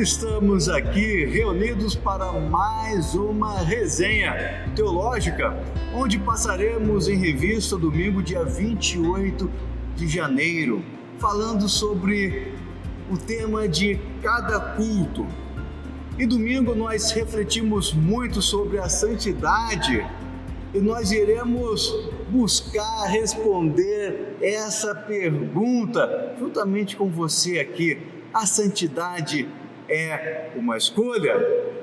Estamos aqui reunidos para mais uma resenha teológica, onde passaremos em revista domingo, dia 28 de janeiro, falando sobre o tema de cada culto. E domingo nós refletimos muito sobre a santidade e nós iremos buscar responder essa pergunta juntamente com você aqui. A santidade é uma escolha?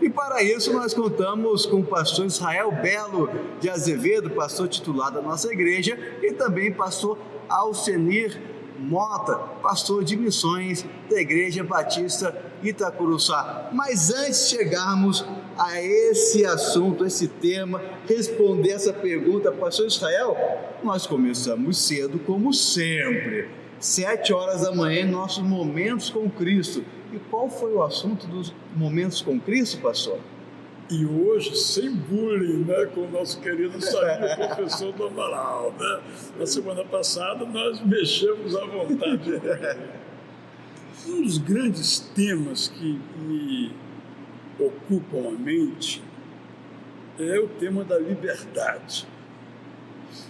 E para isso nós contamos com o pastor Israel Belo de Azevedo, pastor titular da nossa igreja, e também pastor Alcenir Mota, pastor de missões da Igreja Batista Itacuruçá. Mas antes de chegarmos a esse assunto, esse tema, responder essa pergunta, pastor Israel, nós começamos cedo como sempre, 7 horas da manhã, nossos momentos com Cristo. E qual foi o assunto dos momentos com Cristo, pastor? E hoje, sem bullying, né, com o nosso querido Samir, professor do Amaral, né? Na semana passada nós mexemos à vontade. Um dos grandes temas que me ocupam a mente é o tema da liberdade.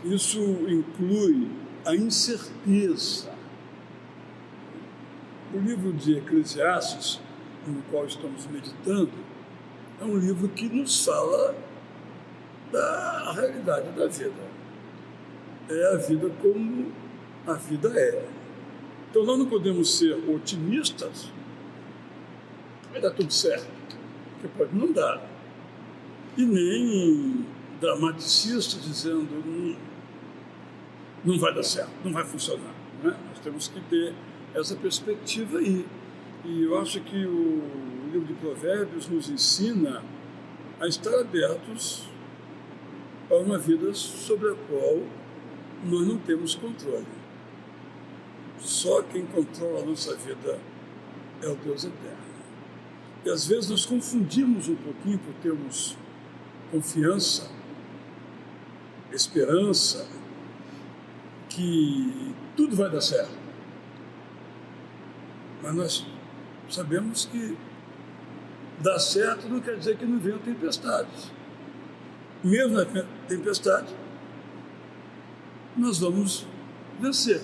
Isso inclui a incerteza. O livro de Eclesiastes, no qual estamos meditando, é um livro que nos fala da realidade da vida. É a vida como a vida é. Então nós não podemos ser otimistas, vai dar tudo certo, porque pode não dar. E nem dramaticistas dizendo não vai dar certo, não vai funcionar. Né? Nós temos que ter essa perspectiva aí. E eu acho que o livro de Provérbios nos ensina a estar abertos a uma vida sobre a qual nós não temos controle. Só quem controla a nossa vida é o Deus eterno. E às vezes nós confundimos um pouquinho por termos confiança, esperança, que tudo vai dar certo. Mas nós sabemos que dar certo não quer dizer que não venham tempestades. Mesmo na tempestade, nós vamos vencer.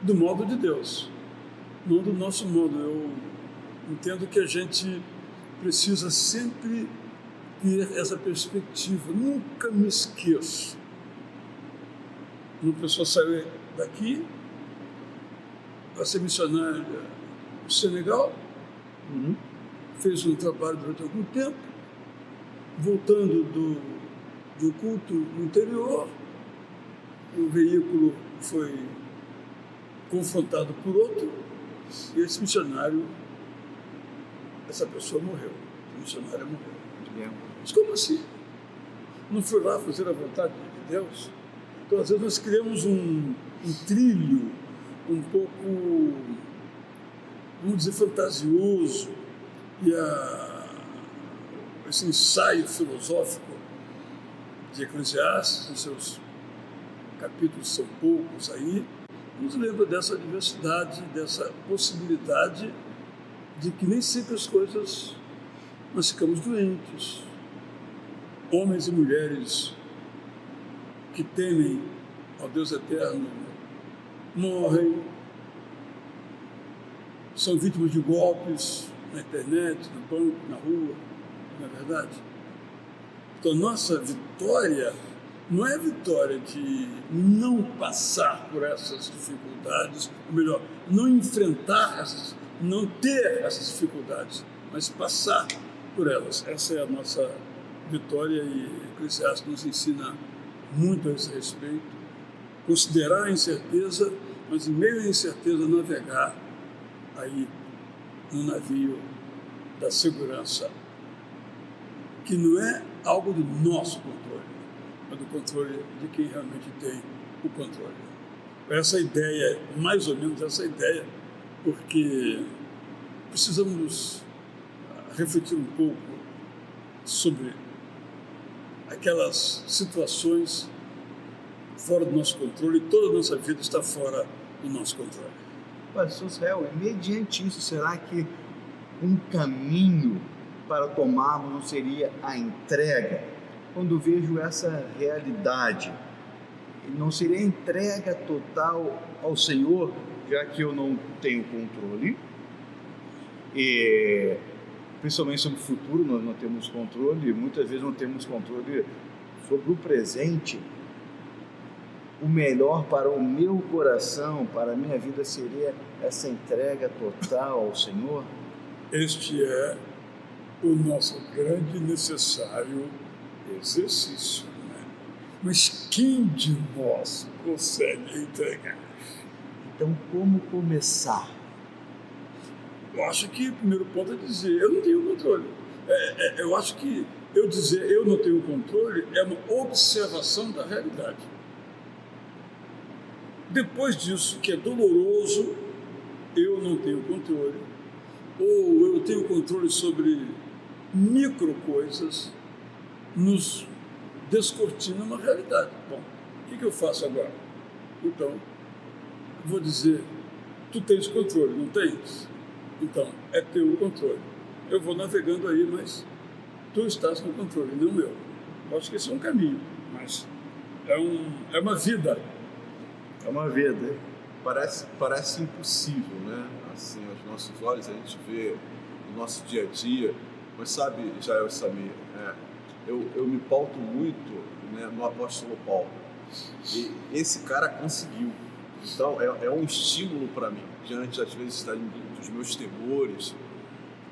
Do modo de Deus, não do nosso modo. Eu entendo que a gente precisa sempre ter essa perspectiva. Nunca me esqueço. Uma pessoa saiu daqui para ser missionária no Senegal, fez um trabalho durante algum tempo, voltando do culto no interior, o veículo foi confrontado por outro, e esse missionário, essa pessoa morreu, a missionária morreu. Mas como assim? Não foi lá fazer a vontade de Deus? Então, às vezes, nós criamos um trilho um pouco, vamos dizer, fantasioso, e esse ensaio filosófico de Eclesiastes, os seus capítulos são poucos aí, nos lembra dessa diversidade, dessa possibilidade de que nem sempre as coisas nós ficamos doentes. Homens e mulheres que temem ao Deus eterno morrem, são vítimas de golpes na internet, no banco, na rua, não é verdade? Então, nossa vitória não é a vitória de não passar por essas dificuldades, ou melhor, não enfrentar essas, não ter essas dificuldades, mas passar por elas. Essa é a nossa vitória e Eclesiastes nos ensina muito a esse respeito. Considerar a incerteza, mas em meio à incerteza navegar aí no navio da segurança, que não é algo do nosso controle, mas do controle de quem realmente tem o controle. Essa ideia, mais ou menos essa ideia, porque precisamos refletir um pouco sobre aquelas situações fora do nosso controle, e toda a nossa vida está fora do nosso controle. Pastor Israel, mediante isso, será que um caminho para tomarmos não seria a entrega? Quando vejo essa realidade, não seria a entrega total ao Senhor, já que eu não tenho controle, e principalmente sobre o futuro nós não temos controle, muitas vezes não temos controle sobre o presente. O melhor para o meu coração, para a minha vida, seria essa entrega total ao Senhor? Este é o nosso grande e necessário exercício, né? Mas quem de nós consegue entregar? Então, como começar? Eu acho que o primeiro ponto é dizer, eu não tenho controle. Eu acho que eu dizer eu não tenho controle é uma observação da realidade. Depois disso, que é doloroso, eu não tenho controle, ou eu tenho controle sobre micro coisas, nos descortina uma realidade. Bom, o que eu faço agora? Então, vou dizer, tu tens controle, não tens? Então, é teu o controle. Eu vou navegando aí, mas tu estás no controle, não meu. Eu acho que esse é um caminho, mas é uma vida. É uma vida. Parece impossível, né? Assim, aos nossos olhos a gente vê no nosso dia a dia, mas sabe, Jael e Samir, eu me pauto muito, né, no apóstolo Paulo. E esse cara conseguiu. Então é um estímulo para mim, diante às vezes dos meus temores,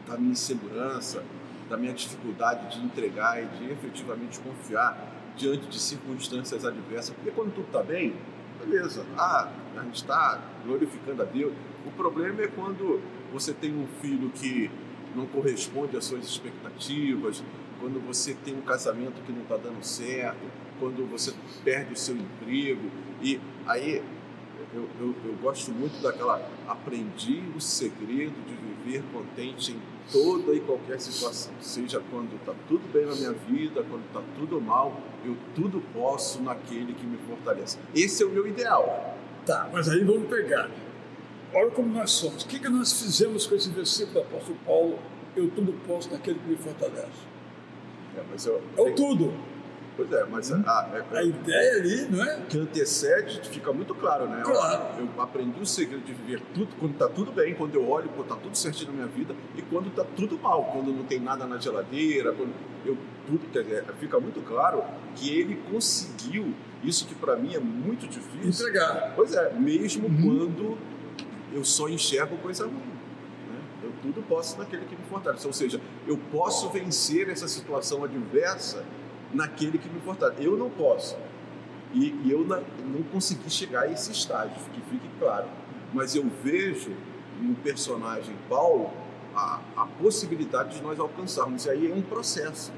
da minha insegurança, da minha dificuldade de entregar e de efetivamente confiar diante de circunstâncias adversas. Porque quando tudo está bem, beleza, a gente está glorificando a Deus. O problema é quando você tem um filho que não corresponde às suas expectativas, quando você tem um casamento que não está dando certo, quando você perde o seu emprego. E aí eu gosto muito daquela, aprendi o segredo de viver contente em toda e qualquer situação, seja quando está tudo bem na minha vida, quando está tudo mal, eu tudo posso naquele que me fortalece. Esse é o meu ideal. Tá, mas aí vamos pegar. Olha como nós somos. O que nós fizemos com esse versículo do apóstolo Paulo? Eu tudo posso naquele que me fortalece. É o tudo. Pois é, mas a ideia ali, não é? Que antecede, fica muito claro, né? Claro. Eu aprendi o segredo de viver tudo quando está tudo bem, quando eu olho, quando está tudo certinho na minha vida, e quando está tudo mal, quando não tem nada na geladeira, quer dizer, fica muito claro que ele conseguiu isso que para mim é muito difícil. Entregar. Pois é, mesmo quando eu só enxergo coisa ruim. Né? Eu tudo posso naquele que me fortalece. Ou seja, eu posso vencer essa situação adversa naquele que me fortalece. Eu não posso. E eu não consegui chegar a esse estágio, que fique claro. Mas eu vejo no personagem Paulo a possibilidade de nós alcançarmos. E aí é um processo.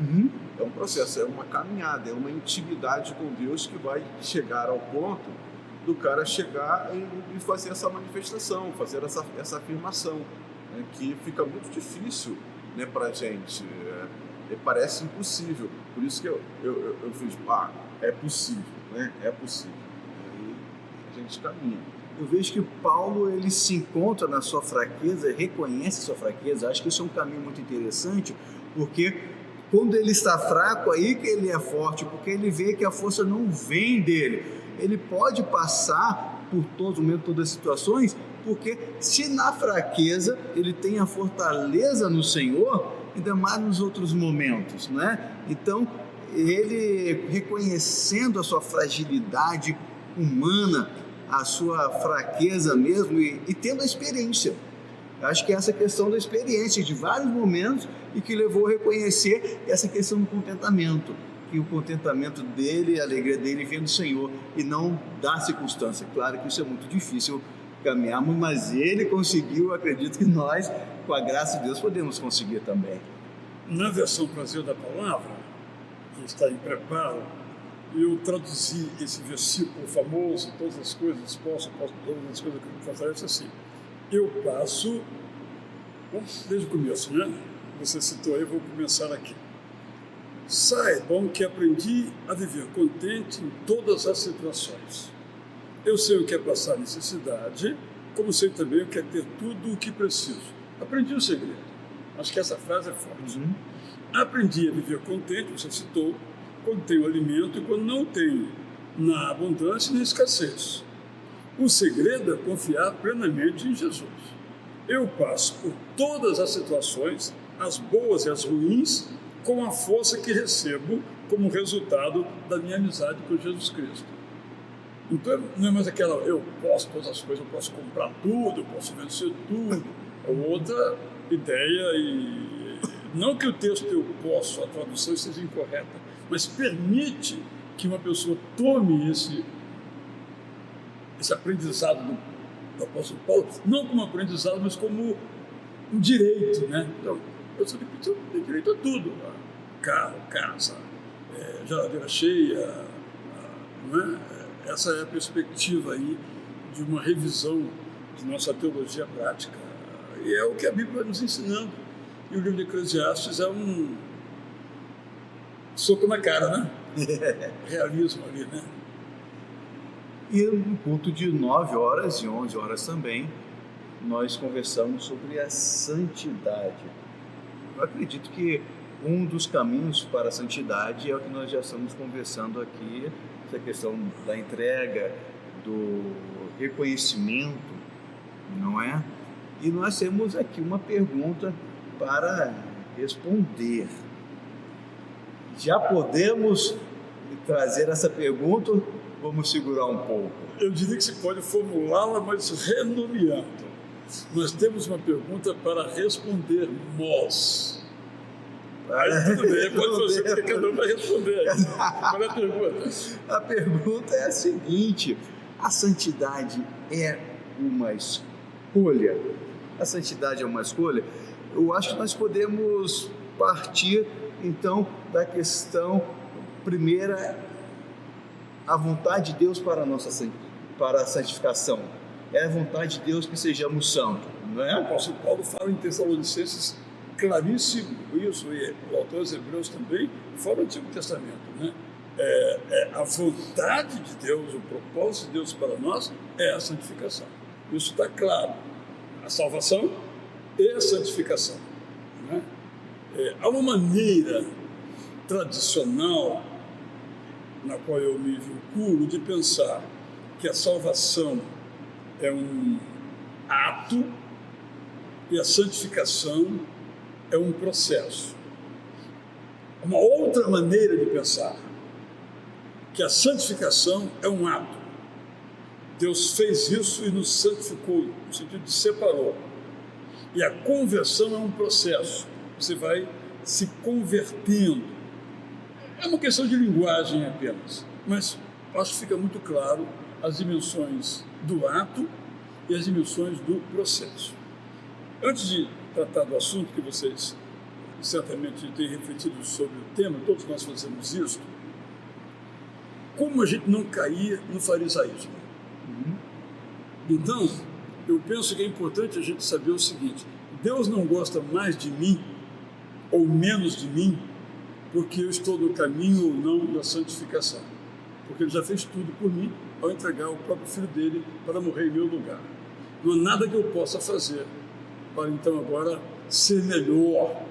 É um processo, é uma caminhada, é uma intimidade com Deus que vai chegar ao ponto do cara chegar e fazer essa manifestação, fazer essa afirmação, né, que fica muito difícil, né, para a gente. Parece impossível. Por isso que eu fiz, é possível, né? É possível. Aí a gente caminha. Eu vejo que Paulo, ele se encontra na sua fraqueza, reconhece a sua fraqueza. Acho que isso é um caminho muito interessante, porque quando ele está fraco, aí que ele é forte, porque ele vê que a força não vem dele. Ele pode passar por todos os momentos, todas as situações, porque se na fraqueza ele tem a fortaleza no Senhor, ainda mais nos outros momentos, né? Então, ele reconhecendo a sua fragilidade humana, a sua fraqueza mesmo, e tendo a experiência. Acho que essa questão da experiência de vários momentos e que levou a reconhecer essa questão do contentamento, que o contentamento dele, a alegria dele vem do Senhor e não da circunstância. Claro que isso é muito difícil caminharmos, mas ele conseguiu. Acredito que nós, com a graça de Deus, podemos conseguir também. Na versão Brasil da Palavra, que está em preparo, eu traduzi esse versículo famoso, todas as coisas posso todas as coisas que me fortalecem, assim. Eu passo, desde o começo, né? Você citou aí, vou começar aqui. Saibam que aprendi a viver contente em todas as situações. Eu sei o que é passar necessidade, como sei também o que é ter tudo o que preciso. Aprendi o segredo. Acho que essa frase é forte. Aprendi a viver contente, você citou, quando tenho alimento e quando não tenho, na abundância e na escassez. O segredo é confiar plenamente em Jesus. Eu passo por todas as situações, as boas e as ruins, com a força que recebo como resultado da minha amizade com Jesus Cristo. Então, não é mais aquela, eu posso todas as coisas, eu posso comprar tudo, eu posso vencer tudo. É outra ideia, e não que o texto eu posso, a tradução esteja incorreta, mas permite que uma pessoa tome esse aprendizado do apóstolo Paulo, não como aprendizado, mas como um direito, né? Então, eu sou tem direito a tudo, a carro, casa, geladeira cheia, não é? Essa é a perspectiva aí de uma revisão de nossa teologia prática. E é o que a Bíblia vai nos ensinando. E o livro de Eclesiastes é um soco na cara, né? Realismo ali, né? E no culto de 9 horas e 11 horas também, nós conversamos sobre a santidade. Eu acredito que um dos caminhos para a santidade é o que nós já estamos conversando aqui, essa questão da entrega, do reconhecimento, não é? E nós temos aqui uma pergunta para responder. Já podemos trazer essa pergunta? Vamos segurar um pouco. Eu diria que se pode formulá-la, mas renomeando. Nós temos uma pergunta para respondermos. Aí tudo bem, pode fazer, porque cada um vai responder. Qual é a pergunta? A pergunta é a seguinte: a santidade é uma escolha? A santidade é uma escolha? Eu acho que nós podemos partir, então, da questão primeira, a vontade de Deus para a santificação. É a vontade de Deus que sejamos santos, não é? O apóstolo Paulo fala em Tessalonicenses claríssimo isso, e o autor dos Hebreus também, fora do Antigo Testamento, né? A vontade de Deus, o propósito de Deus para nós é a santificação. Isso está claro. A salvação e a santificação, né? Há uma maneira tradicional na qual eu me vinculo de pensar que a salvação é um ato e a santificação é um processo. Uma outra maneira de pensar que a santificação é um ato. Deus fez isso e nos santificou, no sentido de separou. E a conversão é um processo. Você vai se convertendo. É uma questão de linguagem apenas, mas acho que fica muito claro as dimensões do ato e as dimensões do processo. Antes de tratar do assunto, que vocês certamente têm refletido sobre o tema, todos nós fazemos isso, como a gente não cair no farisaísmo? Então, eu penso que é importante a gente saber o seguinte: Deus não gosta mais de mim ou menos de mim porque eu estou no caminho ou não da santificação, porque Ele já fez tudo por mim ao entregar o próprio Filho dele para morrer em meu lugar. Não há nada que eu possa fazer para então agora ser melhor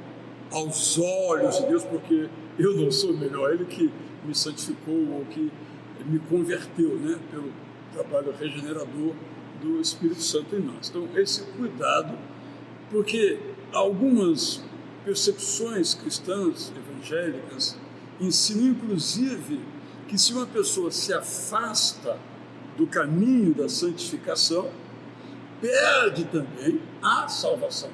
aos olhos de Deus, porque eu não sou melhor, Ele que me santificou ou que me converteu, né, pelo trabalho regenerador do Espírito Santo em nós. Então, esse cuidado, porque algumas percepções cristãs, evangélicas, ensinam inclusive que se uma pessoa se afasta do caminho da santificação, perde também a salvação.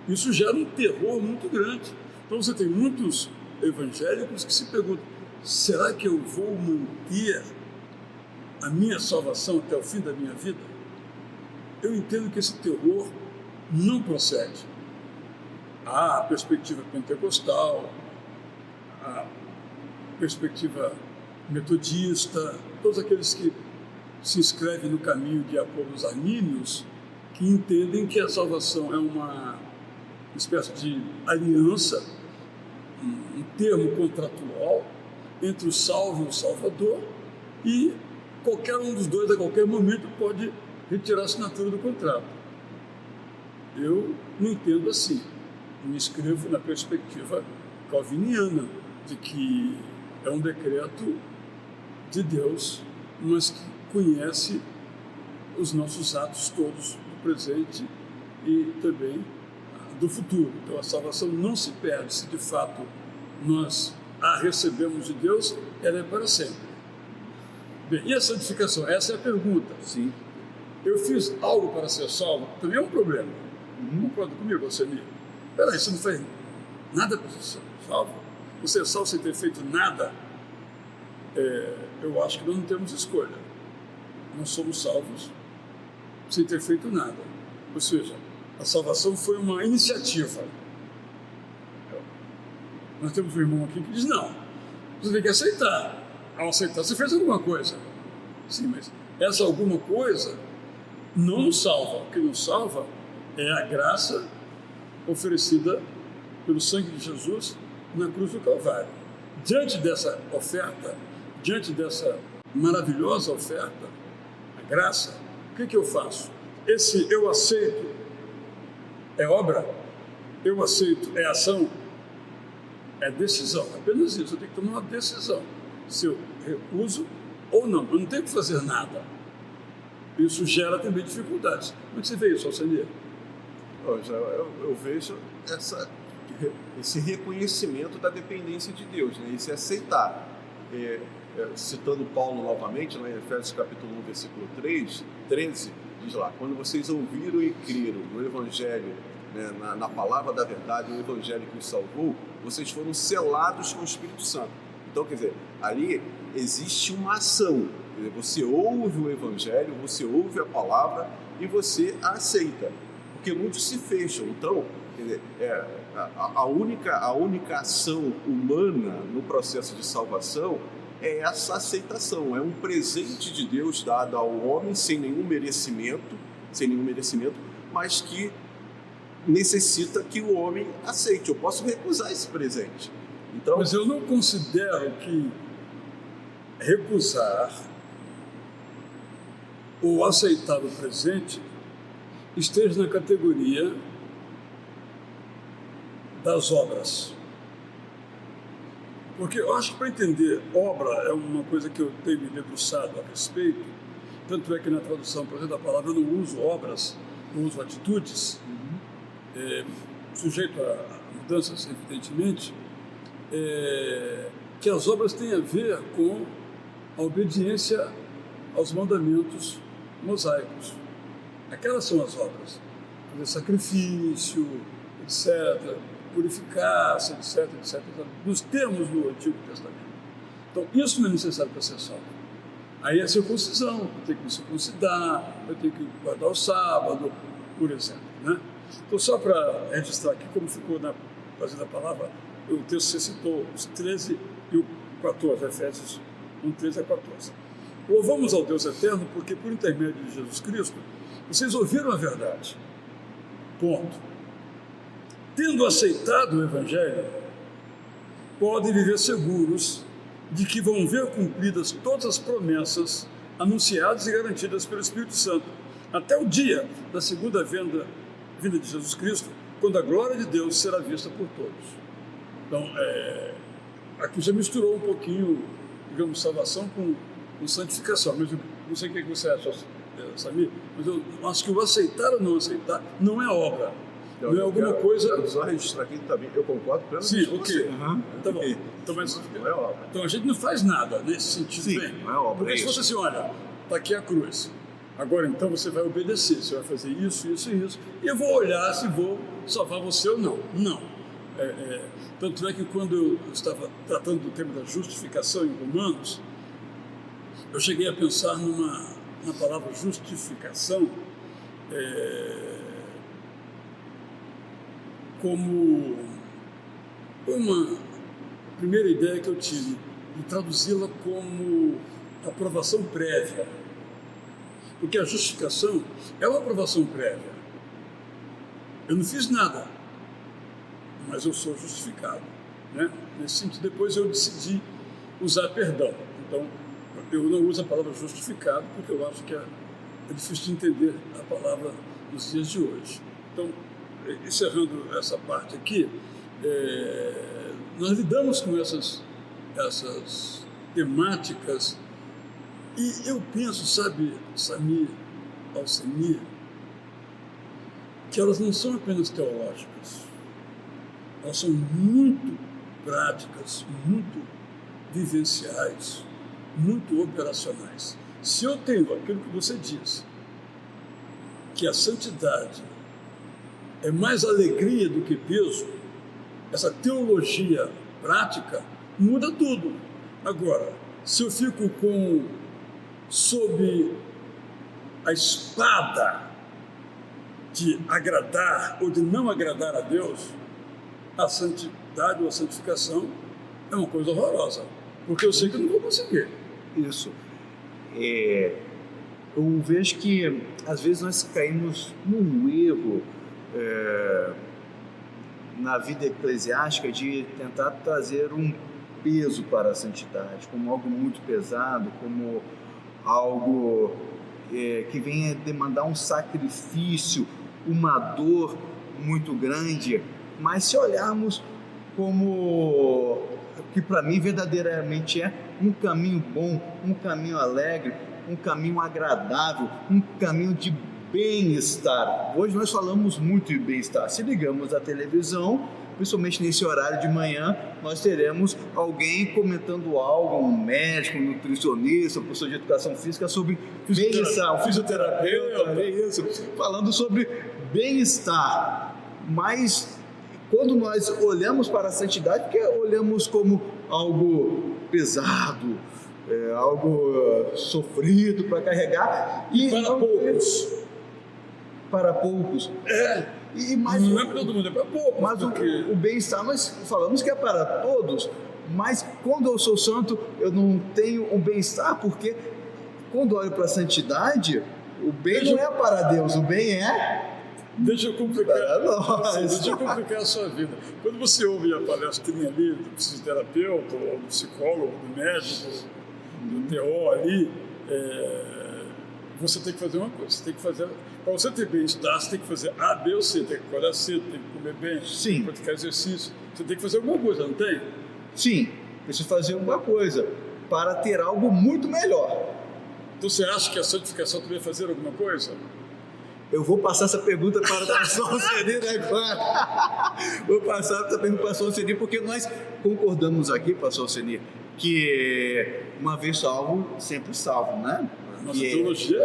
Isso gera um terror muito grande. Então você tem muitos evangélicos que se perguntam: será que eu vou manter a minha salvação até o fim da minha vida? Eu entendo que esse terror não procede. Há a perspectiva pentecostal, a perspectiva metodista, todos aqueles que se inscrevem no caminho de apoios armínios, que entendem que a salvação é uma espécie de aliança, um termo contratual entre o salvo e o salvador, e qualquer um dos dois, a qualquer momento, pode retirar a assinatura do contrato. Eu não entendo assim. Me inscrevo na perspectiva calviniana de que é um decreto de Deus, mas que conhece os nossos atos todos do presente e também do futuro. Então a salvação não se perde se de fato nós a recebemos de Deus, ela é para sempre. Bem, e a santificação? Essa é a pergunta. Sim. Eu fiz algo para ser salvo? Também é um problema. Concorda comigo, Alcemir? Peraí, você não fez nada para ser salvo? Você é salvo sem ter feito nada? Eu acho que nós não temos escolha. Nós somos salvos sem ter feito nada. Ou seja, a salvação foi uma iniciativa. Nós temos um irmão aqui que diz, não, você tem que aceitar. Ao aceitar, você fez alguma coisa. Sim, mas essa alguma coisa não nos salva. O que nos salva é a graça oferecida pelo sangue de Jesus na cruz do Calvário. Diante dessa oferta, diante dessa maravilhosa oferta, a graça, o que eu faço? Esse eu aceito é obra? Eu aceito é ação? É decisão, apenas isso. Eu tenho que tomar uma decisão. Se eu recuso ou não, eu não tenho que fazer nada. Isso gera também dificuldades. Como é que você vê isso, Alcemir? Eu vejo esse reconhecimento da dependência de Deus, né? Esse aceitar. Citando Paulo novamente, lá em Efésios capítulo 1, versículo 13, diz lá, quando vocês ouviram e creram no Evangelho, né, na palavra da verdade, no Evangelho que os salvou, vocês foram selados com o Espírito Santo. Então, quer dizer, ali existe uma ação. Quer dizer, você ouve o Evangelho, você ouve a palavra e você a aceita. Porque muitos se fecham. Então, quer dizer, a única ação humana no processo de salvação é essa aceitação. É um presente de Deus dado ao homem sem nenhum merecimento, mas que necessita que o homem aceite. Eu posso recusar esse presente. Então, mas eu não considero que recusar ou aceitar o presente esteja na categoria das obras. Porque eu acho que para entender obra é uma coisa que eu tenho me debruçado a respeito, tanto é que na tradução, por exemplo, da palavra eu não uso obras, eu uso atitudes, sujeito a mudanças, evidentemente, que as obras têm a ver com a obediência aos mandamentos mosaicos. Aquelas são as obras. Fazer sacrifício, etc., purificar-se, etc., nos termos do Antigo Testamento. Então, isso não é necessário para ser salvo. Aí a circuncisão, eu tenho que me circuncidar, eu tenho que guardar o sábado, por exemplo, né? Então, só para registrar aqui como ficou na base da palavra, o texto você citou os 13 e o 14, Efésios 1, 13 a 14. Louvamos ao Deus eterno porque, por intermédio de Jesus Cristo, vocês ouviram a verdade. Ponto. Tendo aceitado o Evangelho, podem viver seguros de que vão ver cumpridas todas as promessas anunciadas e garantidas pelo Espírito Santo, até o dia da segunda vinda de Jesus Cristo, quando a glória de Deus será vista por todos. Então, aqui já misturou um pouquinho, digamos, salvação com santificação, mas eu não sei o que você acha, Samir, mas eu acho que o aceitar ou não aceitar não é obra. Não é alguma coisa... Eu só registrar aqui também, eu concordo plenamente com você. Tá bom. Então, não é obra. Então a gente não faz nada nesse sentido. Sim, bem. não é obra. Porque se fosse assim, olha, está aqui a cruz. Agora então você vai obedecer, você vai fazer isso, isso e isso. E eu vou olhar se vou salvar você ou não. Não. Tanto é que quando eu estava tratando do tema da justificação em Romanos, eu cheguei a pensar na palavra justificação como uma primeira ideia que eu tive, de traduzi-la como aprovação prévia. Porque a justificação é uma aprovação prévia. Eu não fiz nada, mas eu sou justificado, né? Nesse sentido, depois eu decidi usar perdão. Então, eu não uso a palavra justificado, porque eu acho que é difícil de entender a palavra nos dias de hoje. Então, encerrando essa parte aqui, nós lidamos com essas temáticas e eu penso, sabe, Samir, Alcemir, que elas não são apenas teológicas, elas são muito práticas, muito vivenciais, muito operacionais. Se eu tenho aquilo que você diz, que a santidade é mais alegria do que peso, essa teologia prática muda tudo. Agora, se eu fico sob a espada de agradar ou de não agradar a Deus, a santidade ou a santificação é uma coisa horrorosa, porque eu sei que eu não vou conseguir. Isso. Eu vejo que às vezes nós caímos num erro na vida eclesiástica de tentar trazer um peso para a santidade, como algo muito pesado, como algo que venha demandar um sacrifício, uma dor muito grande. Mas se olharmos como que para mim verdadeiramente é um caminho bom, um caminho alegre, um caminho agradável, um caminho de bem-estar. Hoje nós falamos muito de bem-estar. Se ligamos à televisão, principalmente nesse horário de manhã, nós teremos alguém comentando algo, um médico, um nutricionista, um professor de educação física, sobre bem-estar, um fisioterapeuta, falando sobre bem-estar. Mas quando nós olhamos para a santidade, porque olhamos como algo pesado, algo sofrido para carregar, e para poucos. Não é para todo mundo, é para poucos. Mas o bem-estar nós falamos que é para todos, mas quando eu sou santo, eu não tenho o bem-estar, porque quando olho para a santidade, o bem não é para Deus, o bem é... Deixa eu complicar. Deixa eu complicar a sua vida. Quando você ouve a palestrinha ali do fisioterapeuta, ou do psicólogo, do médico, do TO ali, você tem que fazer uma coisa. Você tem que fazer, para você ter bem-estar, você tem que fazer A, B ou C. Tem que acordar cedo, tem que comer bem, tem que praticar exercício. Você tem que fazer alguma coisa, não tem? Sim, preciso fazer alguma coisa para ter algo muito melhor. Então você acha que a santificação também é fazer alguma coisa? Eu vou passar essa pergunta para o pastor Alcemir agora. Vou passar essa pergunta para o pastor Alcemir, porque nós concordamos aqui, pastor Alcemir, que uma vez salvo, sempre salvo, né? Nossa teologia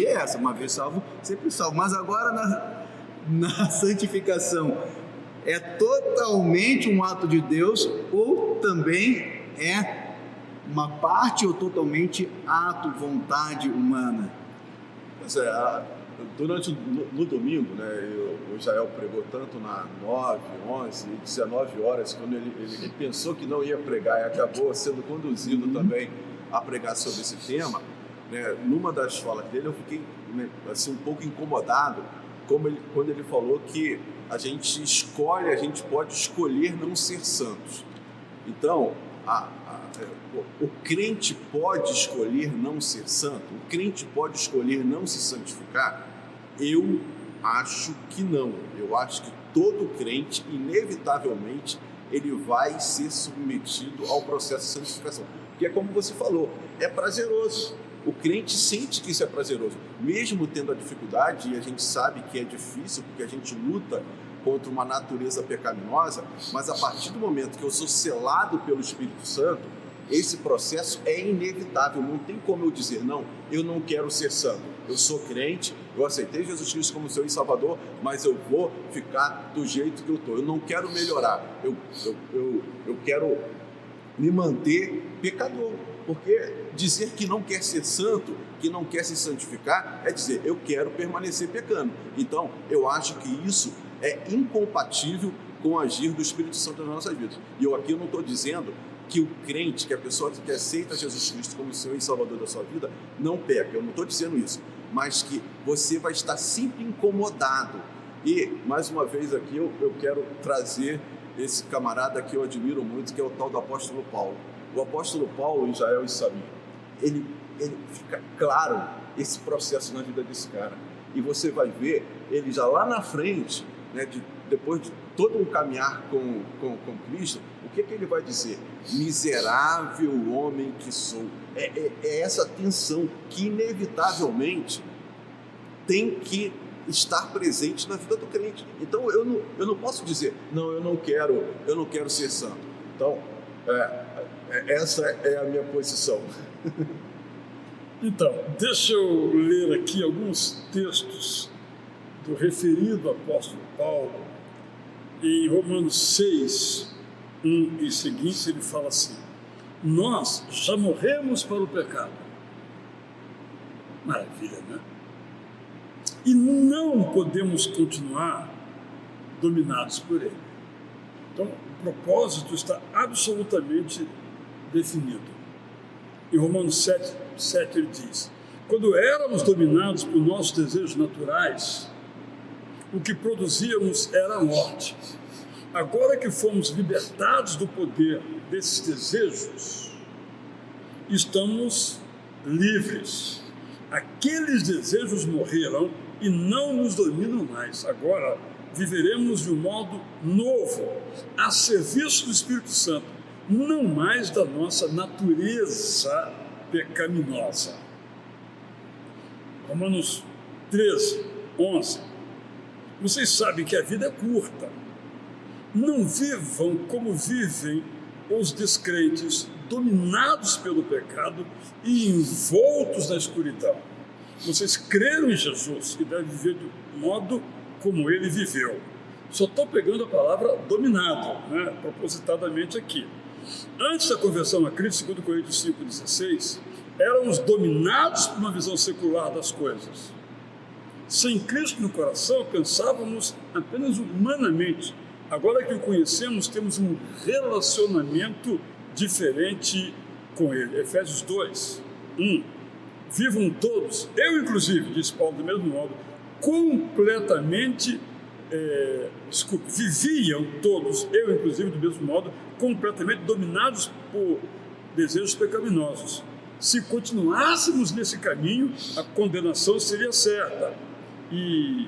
é essa, uma vez salvo, sempre salvo. Mas agora na santificação, é totalmente um ato de Deus ou também é uma parte ou totalmente ato, vontade humana? Pois no domingo, né, o Israel pregou tanto na 9, 11 e 19 horas, quando ele pensou que não ia pregar e acabou sendo conduzido também a pregar sobre esse tema, né, numa das falas dele eu fiquei, né, assim, um pouco incomodado quando ele falou que a gente pode escolher não ser santos. Então, o crente pode escolher não ser santo? O crente pode escolher não se santificar? Eu acho que não. Eu acho que todo crente, inevitavelmente, ele vai ser submetido ao processo de santificação. Porque é como você falou, é prazeroso. O crente sente que isso é prazeroso. Mesmo tendo a dificuldade, e a gente sabe que é difícil, porque a gente luta contra uma natureza pecaminosa, mas a partir do momento que eu sou selado pelo Espírito Santo, esse processo é inevitável. Não tem como eu dizer, não, eu não quero ser santo. Eu sou crente, eu aceitei Jesus Cristo como Senhor e Salvador, mas eu vou ficar do jeito que eu estou. Eu não quero melhorar, eu quero me manter pecador. Porque dizer que não quer ser santo, que não quer se santificar, é dizer, eu quero permanecer pecando. Então, eu acho que isso é incompatível com o agir do Espírito Santo nas nossas vidas. E eu não estou dizendo que o crente, que a pessoa que aceita Jesus Cristo como Senhor e Salvador da sua vida, não peca. Eu não estou dizendo isso. Mas que você vai estar sempre incomodado. E, mais uma vez aqui, eu quero trazer esse camarada que eu admiro muito, que é o tal do apóstolo Paulo. O apóstolo Paulo, em Israel e Samir, ele fica claro esse processo na vida desse cara. E você vai ver ele já lá na frente, né, depois de todo um caminhar com Cristo, o que ele vai dizer? Miserável homem que sou. É essa tensão que inevitavelmente tem que estar presente na vida do crente. Então eu não posso dizer, não, eu não quero ser santo. Então, essa é a minha posição. Então, deixa eu ler aqui alguns textos do referido apóstolo Paulo. Em Romanos 6, 1 e seguintes, ele fala assim: nós já morremos para o pecado. Maravilha, né? E não podemos continuar dominados por ele. Então, o propósito está absolutamente definido. Em Romanos 7 ele diz: quando éramos dominados por nossos desejos naturais, o que produzíamos era a morte. Agora que fomos libertados do poder desses desejos, estamos livres. Aqueles desejos morreram e não nos dominam mais. Agora viveremos de um modo novo, a serviço do Espírito Santo, não mais da nossa natureza pecaminosa. Romanos 13, 11. Vocês sabem que a vida é curta. Não vivam como vivem os descrentes, dominados pelo pecado e envoltos na escuridão. Vocês creram em Jesus e devem viver do modo como ele viveu. Só estou pegando a palavra dominado, né, propositadamente aqui. Antes da conversão a Cristo, 2 Coríntios 5,16, éramos dominados por uma visão secular das coisas. Sem Cristo no coração, pensávamos apenas humanamente. Agora que o conhecemos, temos um relacionamento diferente com ele. Efésios 2, 1. Vivam todos, eu inclusive, diz Paulo do mesmo modo, viviam todos, eu inclusive do mesmo modo, completamente dominados por desejos pecaminosos. Se continuássemos nesse caminho, a condenação seria certa. E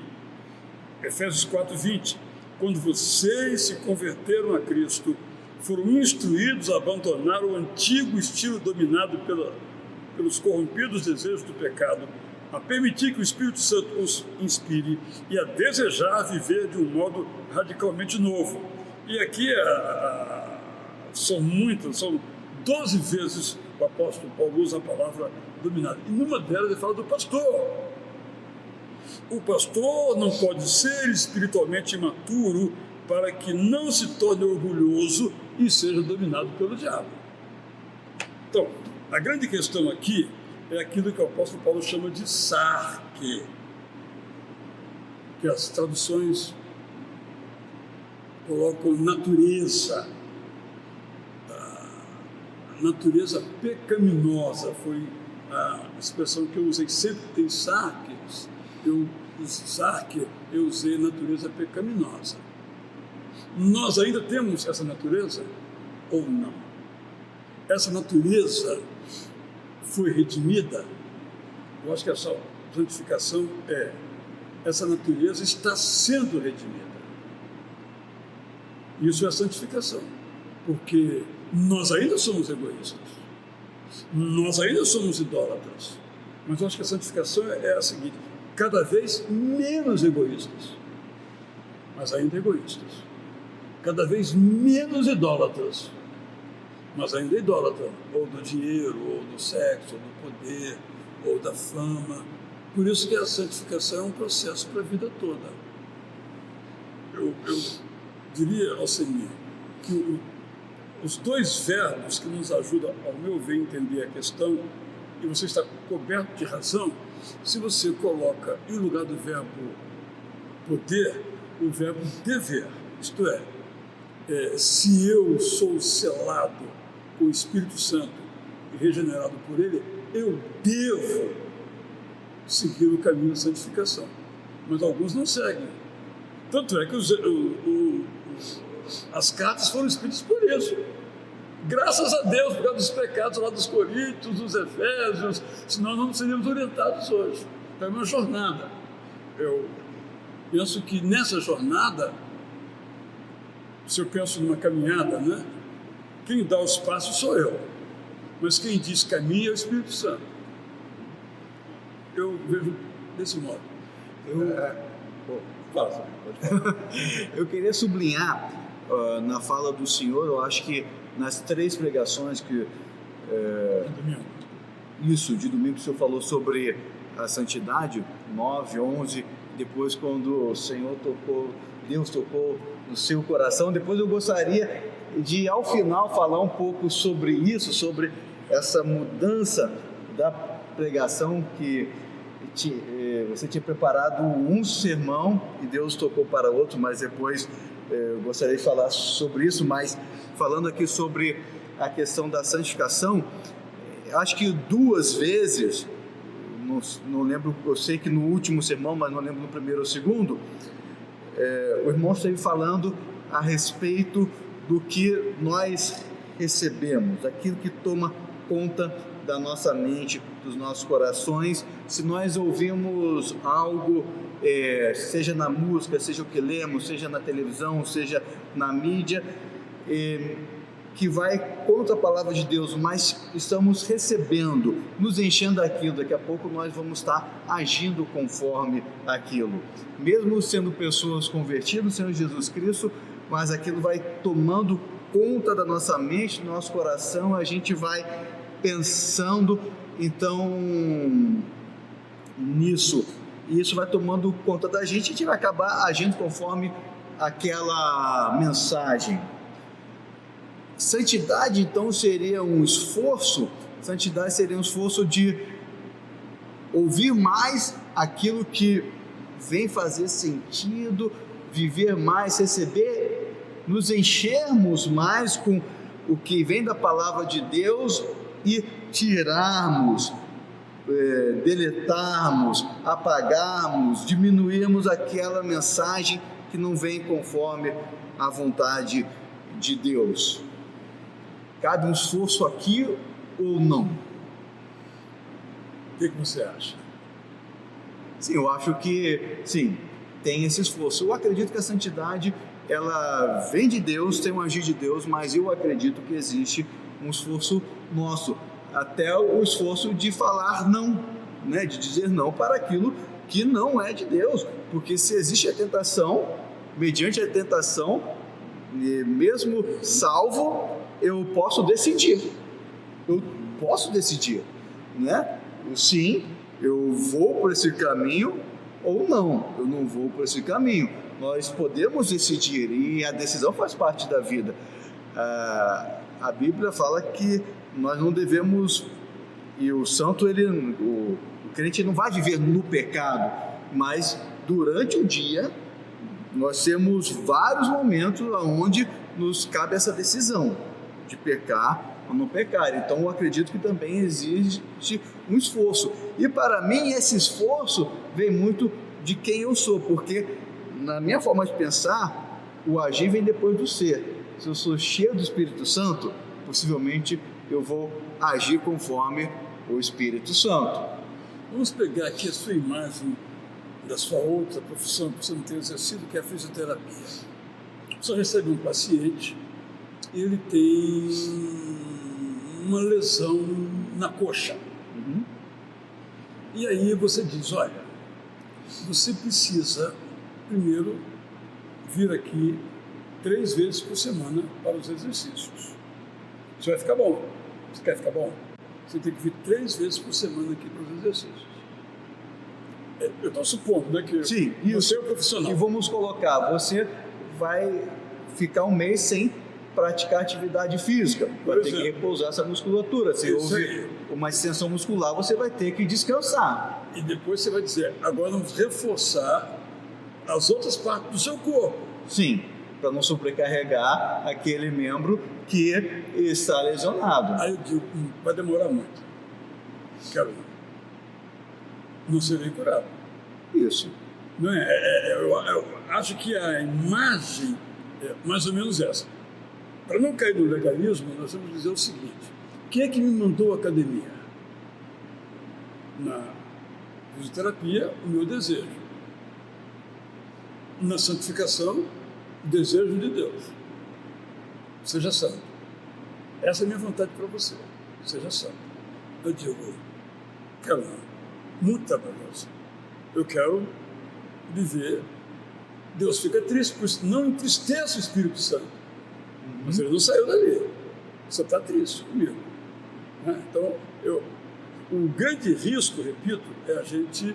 Efésios 4:20, quando vocês se converteram a Cristo, foram instruídos a abandonar o antigo estilo dominado pelos corrompidos desejos do pecado, a permitir que o Espírito Santo os inspire e a desejar viver de um modo radicalmente novo. E aqui são 12 vezes o apóstolo Paulo usa a palavra dominado. E numa delas ele fala do pastor. O pastor não pode ser espiritualmente imaturo para que não se torne orgulhoso e seja dominado pelo diabo. Então, a grande questão aqui é aquilo que o apóstolo Paulo chama de sarque, que as traduções colocam natureza. A natureza pecaminosa foi a expressão que eu usei. Sempre que tem sarques, eu usei natureza pecaminosa. Nós ainda temos essa natureza ou não? Essa natureza foi redimida? Eu acho que essa santificação essa natureza está sendo redimida. Isso é a santificação, porque nós ainda somos egoístas, nós ainda somos idólatras, mas eu acho que a santificação é a seguinte: cada vez menos egoístas, mas ainda egoístas, cada vez menos idólatras, mas ainda idólatra, ou do dinheiro, ou do sexo, ou do poder, ou da fama. Por isso que a santificação é um processo para a vida toda. Eu diria, Alcemir, que os dois verbos que nos ajudam, ao meu ver, a entender a questão, e você está coberto de razão, se você coloca em lugar do verbo poder, o verbo dever, isto é, se eu sou selado com o Espírito Santo e regenerado por ele, eu devo seguir o caminho da santificação. Mas alguns não seguem. Tanto é que as cartas foram escritas por isso. Graças a Deus, por causa dos pecados lá dos Coríntios, dos Efésios, senão não seríamos orientados hoje. Então é uma jornada. Eu penso que nessa jornada, se eu penso numa caminhada, né? Quem dá os passos sou eu, mas quem diz caminho é o Espírito Santo. Eu vejo desse modo. Fala, Samir, pode falar. Eu queria sublinhar na fala do senhor, eu acho que nas 3 pregações que de domingo o senhor falou sobre a santidade, 9, 11, depois quando o Senhor tocou, Deus tocou no seu coração, depois eu gostaria de ao final falar um pouco sobre isso, sobre essa mudança da pregação que você tinha preparado um sermão e Deus tocou para outro, mas depois eu gostaria de falar sobre isso, mas falando aqui sobre a questão da santificação, acho que 2 vezes, não lembro, eu sei que no último sermão, mas não lembro no primeiro ou segundo, o irmão esteve falando a respeito do que nós recebemos, aquilo que toma conta da nossa mente, dos nossos corações. Se nós ouvimos algo, seja na música, seja o que lemos, seja na televisão, seja na mídia, que vai contra a palavra de Deus, mas estamos recebendo, nos enchendo daquilo, daqui a pouco nós vamos estar agindo conforme aquilo. Mesmo sendo pessoas convertidas no Senhor Jesus Cristo, mas aquilo vai tomando conta da nossa mente, do nosso coração, a gente vai pensando, então, nisso, e isso vai tomando conta da gente, a gente vai acabar agindo conforme aquela mensagem. Santidade, então, seria um esforço, de ouvir mais aquilo que vem fazer sentido, viver mais, receber, nos enchermos mais com o que vem da palavra de Deus e tirarmos, deletarmos, apagarmos, diminuirmos aquela mensagem que não vem conforme a vontade de Deus. Cabe um esforço aqui ou não? O que você acha? Sim, eu acho que sim, tem esse esforço. Eu acredito que a santidade, ela vem de Deus, tem um agir de Deus, mas eu acredito que existe um esforço nosso, até o esforço de falar não, né? De dizer não para aquilo que não é de Deus, porque se existe a tentação, mediante a tentação, mesmo salvo, eu posso decidir, né? Sim, eu vou por esse caminho ou não, eu não vou por esse caminho. Nós podemos decidir e a decisão faz parte da vida. A Bíblia fala que nós não devemos, e o santo, o crente não vai viver no pecado, mas durante o dia nós temos vários momentos onde nos cabe essa decisão de pecar ou não pecar. Então eu acredito que também existe um esforço, e para mim esse esforço vem muito de quem eu sou, porque na minha forma de pensar, o agir vem depois do ser. Se eu sou cheio do Espírito Santo, possivelmente eu vou agir conforme o Espírito Santo. Vamos pegar aqui a sua imagem da sua outra profissão que você não tem exercido, que é a fisioterapia. Você recebe um paciente, ele tem uma lesão na coxa. E aí você diz, olha, você precisa primeiro vir aqui 3 vezes por semana para os exercícios. Você vai ficar bom. Você quer ficar bom? Você tem que vir 3 vezes por semana aqui para os exercícios. Eu estou supondo, né, que sim, você é o profissional. E vamos colocar, você vai ficar 1 mês sem praticar atividade física, vai ter que repousar essa musculatura. Se houve uma extensão muscular, você vai ter que descansar. E depois você vai dizer, agora vamos reforçar as outras partes do seu corpo. Sim, para não sobrecarregar aquele membro que está lesionado. Aí eu digo, vai demorar muito. Quero não serei curado. Isso. Não é? Eu acho que a imagem é mais ou menos essa. Para não cair no legalismo, nós vamos dizer o seguinte: quem é que me mandou à academia? Na fisioterapia, o meu desejo. na santificação, o desejo de Deus. Seja santo. Essa é a minha vontade para você. Seja santo. Eu digo, quero muito trabalhoso. Eu quero viver. Deus fica triste, por isso não entristeça o Espírito Santo. Mas ele não saiu dali. Você está triste comigo. Então, o grande risco, repito, é a gente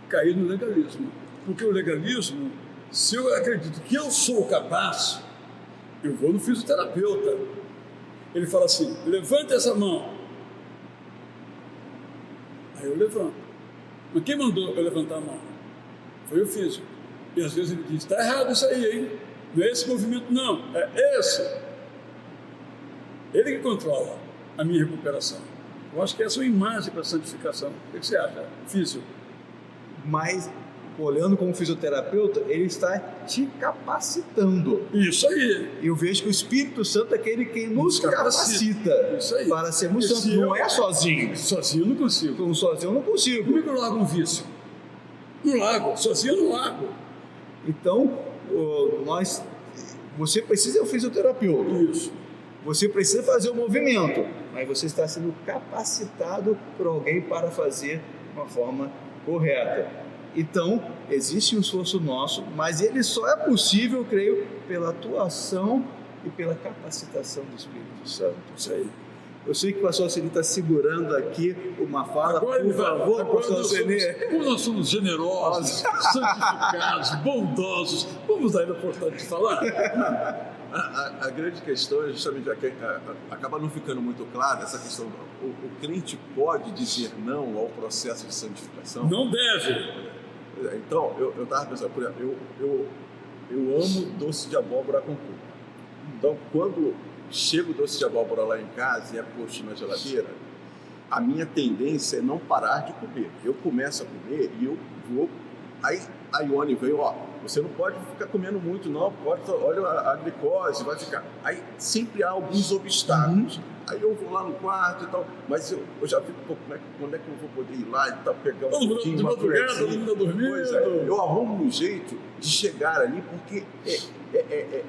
cair no legalismo. Porque o legalismo, se eu acredito que eu sou capaz, eu vou no fisioterapeuta. Ele fala assim, levanta essa mão. Aí eu levanto. Mas quem mandou eu levantar a mão? Foi o físico. E às vezes ele diz, está errado isso aí, hein? Não é esse movimento, não. É esse. Ele que controla a minha recuperação. Eu acho que essa é uma imagem para a santificação. O que você acha? Físico. Mas, olhando como fisioterapeuta, ele está te capacitando. Isso aí. E eu vejo que o Espírito Santo é aquele que nos capacita isso aí. para sermos santos. Não é sozinho. Sozinho eu não consigo. Então, sozinho eu não consigo. Como é que eu largo um vício? Não largo. Sozinho eu não largo. Então, você precisa ser um fisioterapeuta. Isso. Você precisa fazer o movimento, mas você está sendo capacitado por alguém para fazer de uma forma correta. Então, existe um esforço nosso, mas ele só é possível, eu creio, pela atuação e pela capacitação do Espírito Santo. Isso aí. Eu sei que o pastor Ceni está segurando aqui uma fala, agora, por favor, pastor Ceni. Como nós somos generosos, santificados, bondosos, vamos dar a oportunidade de falar? A grande questão é justamente acaba não ficando muito clara essa questão. O crente pode dizer não ao processo de santificação? Não deve. Então, eu estava pensando, por exemplo, eu amo doce de abóbora com coco. Então, quando chega o doce de abóbora lá em casa e é posto na geladeira, a minha tendência é não parar de comer. Eu começo a comer e eu vou... Aí a Ione veio, você não pode ficar comendo muito não, olha a glicose, vai ficar... Aí sempre há alguns obstáculos. Aí eu vou lá no quarto e tal, mas eu já fico, quando é que eu vou poder ir lá e tal, pegar um pouquinho, uma colherzinha. Pois é, eu arrumo um jeito de chegar ali, porque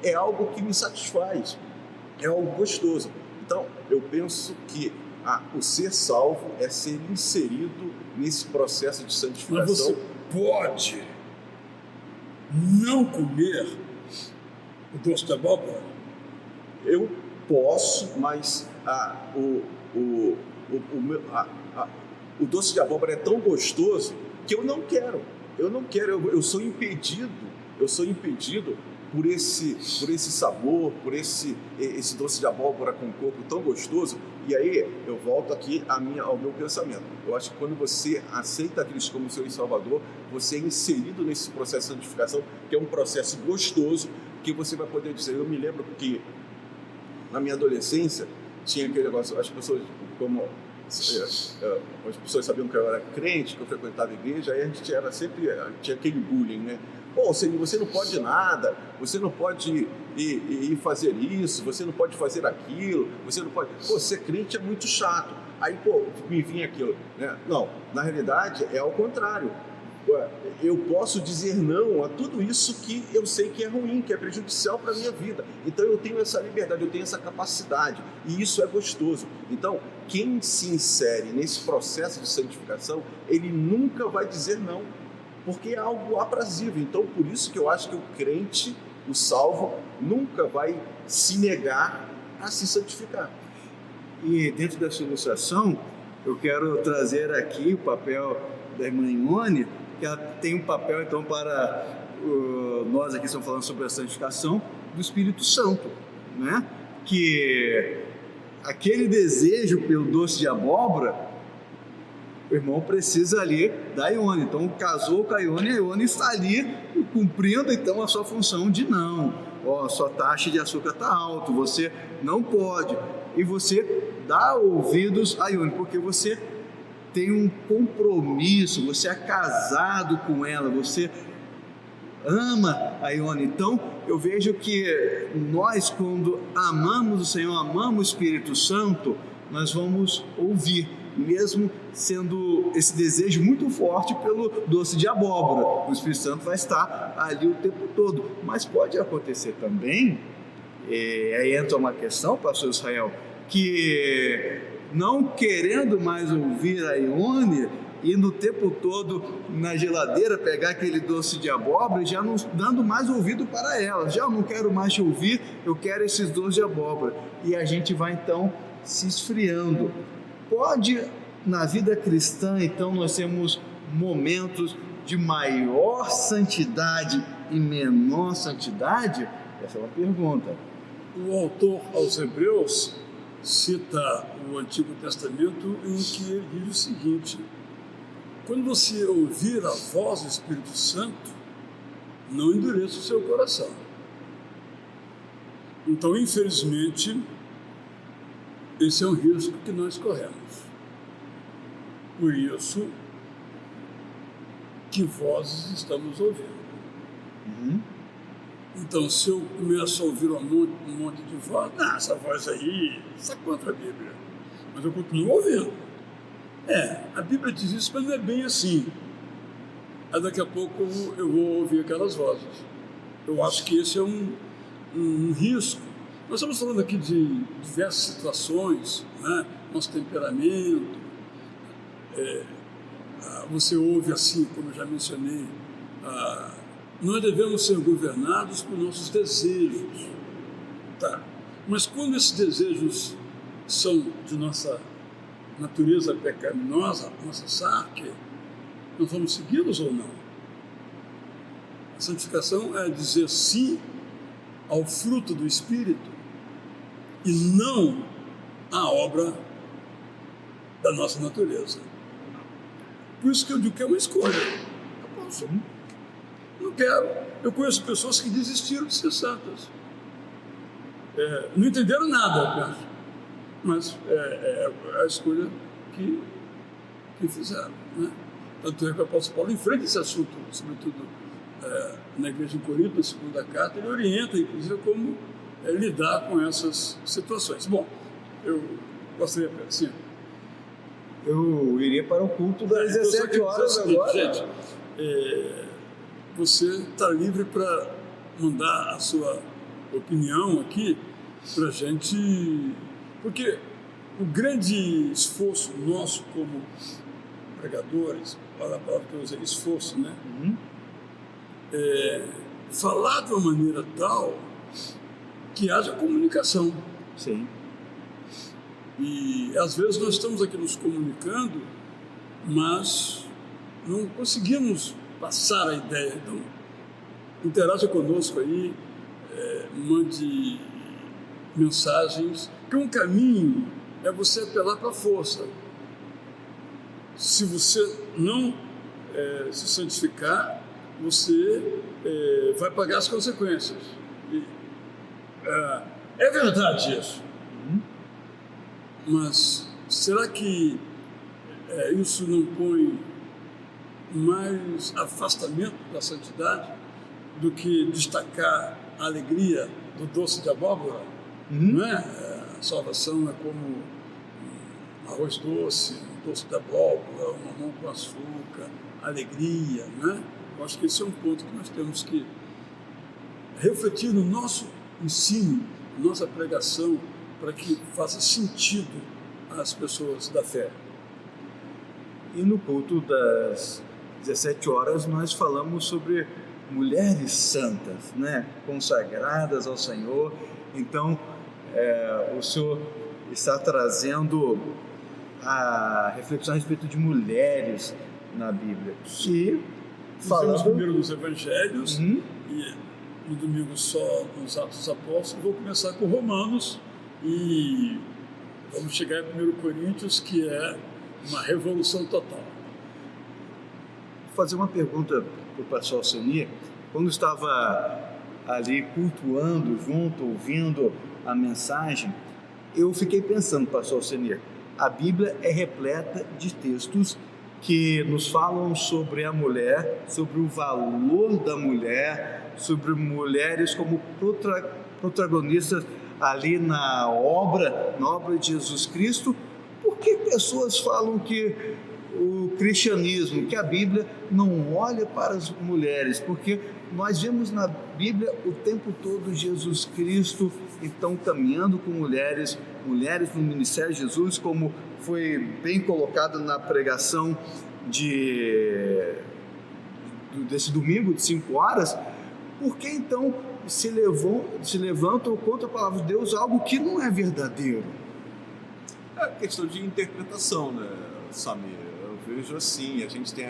é algo que me satisfaz, é algo gostoso. Então, eu penso que o ser salvo é ser inserido nesse processo de santificação. Mas você pode não comer o doce de abóbora? Eu posso, mas o doce de abóbora é tão gostoso que eu não quero. Eu sou impedido por esse sabor, por esse doce de abóbora com coco tão gostoso. E aí eu volto aqui ao meu pensamento. Eu acho que quando você aceita Cristo como seu Salvador, você é inserido nesse processo de santificação, que é um processo gostoso, que você vai poder dizer. Eu me lembro que na minha adolescência tinha aquele negócio, as pessoas sabiam que eu era crente, que eu frequentava a igreja, aí a gente tinha aquele bullying, né? Pô, você não pode nada, você não pode ir fazer isso, você não pode fazer aquilo, você não pode... Pô, ser crente é muito chato. Aí, me vinha aquilo, né? Não, na realidade é ao contrário. Eu posso dizer não a tudo isso que eu sei que é ruim, que é prejudicial para a minha vida. Então eu tenho essa liberdade, eu tenho essa capacidade, e isso é gostoso. Então, quem se insere nesse processo de santificação, ele nunca vai dizer não, porque é algo aprazível. Então, por isso que eu acho que o crente, o salvo, nunca vai se negar a se santificar. E dentro dessa ilustração, eu quero trazer aqui o papel da irmã Ione, que ela tem um papel, então, para nós aqui estamos falando sobre a santificação do Espírito Santo, né? Que aquele desejo pelo doce de abóbora, o irmão precisa ali da Ione. Então, casou com a Ione está ali cumprindo, então, a sua função de não. A sua taxa de açúcar está alta, você não pode. E você dá ouvidos a Ione, porque você tem um compromisso, você é casado com ela, você ama a Ione. Então, eu vejo que nós, quando amamos o Senhor, amamos o Espírito Santo, nós vamos ouvir. mesmo sendo esse desejo muito forte pelo doce de abóbora. O Espírito Santo vai estar ali o tempo todo. Mas pode acontecer também, aí entra uma questão, pastor Israel, que não querendo mais ouvir a Ione, indo o tempo todo na geladeira pegar aquele doce de abóbora e já não dando mais ouvido para ela. Já não quero mais te ouvir, eu quero esses doces de abóbora. E a gente vai então se esfriando. Pode, na vida cristã, então, nós temos momentos de maior santidade e menor santidade? Essa é uma pergunta. O autor aos Hebreus cita o Antigo Testamento em que ele diz o seguinte: quando você ouvir a voz do Espírito Santo, não endureça o seu coração. Então, infelizmente, esse é um risco que nós corremos. Por isso, que vozes estamos ouvindo? Então, se eu começo a ouvir um monte de voz, essa voz aí está contra a Bíblia, mas eu continuo ouvindo. A Bíblia diz isso, mas não é bem assim. Aí daqui a pouco eu vou ouvir aquelas vozes. Eu acho que esse é um risco. Nós estamos falando aqui de diversas situações, né? Nosso temperamento. Você ouve assim, como eu já mencionei, nós devemos ser governados por nossos desejos. Tá. Mas quando esses desejos são de nossa natureza pecaminosa, nossa sarque, nós vamos segui-los ou não? A santificação é dizer sim ao fruto do Espírito e não à obra da nossa natureza. Por isso que eu digo que é uma escolha. Eu posso, não quero. Eu conheço pessoas que desistiram de ser santas. Não entenderam nada, eu penso. Mas é a escolha que fizeram, né? Tanto é que o apóstolo Paulo enfrenta esse assunto, sobretudo na igreja de Corinto, na segunda carta, ele orienta, inclusive, como lidar com essas situações. Bom, eu gostaria, assim, eu iria para o culto das 17 horas agora. Gente, você está livre para mandar a sua opinião aqui para a gente, porque o grande esforço nosso como pregadores, para a palavra que eu usei, esforço, né? Falar de uma maneira tal que haja comunicação. Sim. E às vezes nós estamos aqui nos comunicando, mas não conseguimos passar a ideia. Então, interaja conosco aí, mande mensagens, que um caminho é você apelar para a força. Se você não se santificar, você vai pagar as consequências. É verdade isso. Mas será que isso não põe mais afastamento da santidade do que destacar a alegria do doce de abóbora? Não é? A salvação é como um arroz doce, um doce de abóbora, um mamão com açúcar, alegria, não é? Eu acho que esse é um ponto que nós temos que refletir no nosso ensino, nossa pregação, para que faça sentido às pessoas da fé. E no culto das 17 horas nós falamos sobre mulheres santas, né? Consagradas ao Senhor. Então, o Senhor está trazendo a reflexão a respeito de mulheres na Bíblia. E falando primeiro dos Evangelhos, e no domingo só nos Atos dos Apóstolos, vou começar com Romanos e vamos chegar em 1 Coríntios, que é uma revolução total. Vou fazer uma pergunta para o pastor Alcenir. Quando estava ali cultuando junto, ouvindo a mensagem, eu fiquei pensando, pastor Alcenir, a Bíblia é repleta de textos que nos falam sobre a mulher, sobre o valor da mulher, sobre mulheres como protagonistas ali na obra de Jesus Cristo. Por que pessoas falam que o cristianismo, que a Bíblia não olha para as mulheres, porque nós vemos na Bíblia o tempo todo Jesus Cristo, então, caminhando com mulheres no ministério de Jesus, como foi bem colocado na pregação desse domingo de 5 horas. Por que então se levantam contra a palavra de Deus algo que não é verdadeiro? É questão de interpretação, né, Samir? Eu vejo assim, a gente tem